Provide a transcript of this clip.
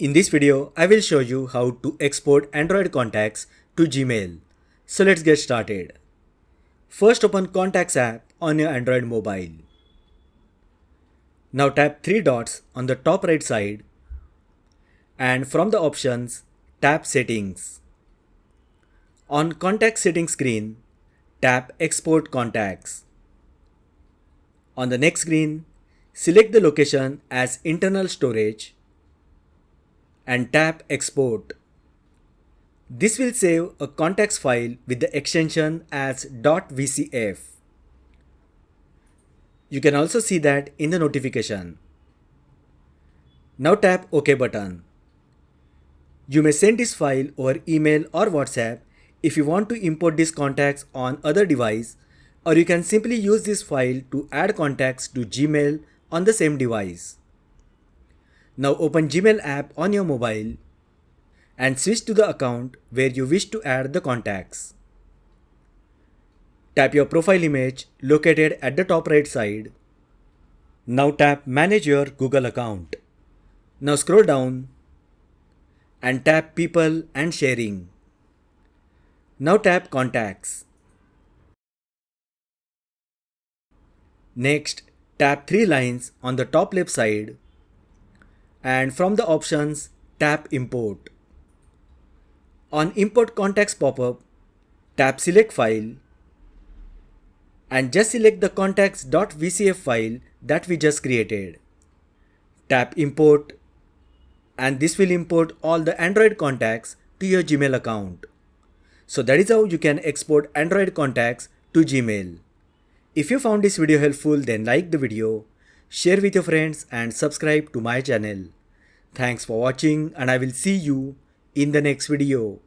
In this video, I will show you how to export Android contacts to Gmail. So let's get started. First open Contacts app on your Android mobile. Now tap three dots on the top right side and from the options, tap Settings. On Contact Settings screen, tap Export Contacts. On the next screen, select the location as internal storage and tap Export. This will save a contacts file with the extension as .vcf. You can also see that in the notification. Now tap OK button. You may send this file over email or WhatsApp if you want to import these contacts on other device, or you can simply use this file to add contacts to Gmail on the same device. Now open Gmail app on your mobile and switch to the account where you wish to add the contacts. Tap your profile image located at the top right side. Now tap Manage your Google account. Now scroll down and tap People and Sharing. Now tap Contacts. Next, tap three lines on the top left side and from the options, tap Import. On Import Contacts pop-up, tap Select File and just select the contacts.vcf file that we just created. Tap Import and this will import all the Android contacts to your Gmail account. So that is how you can export Android contacts to Gmail. If you found this video helpful, then like the video, share with your friends and subscribe to my channel. Thanks for watching and I will see you in the next video.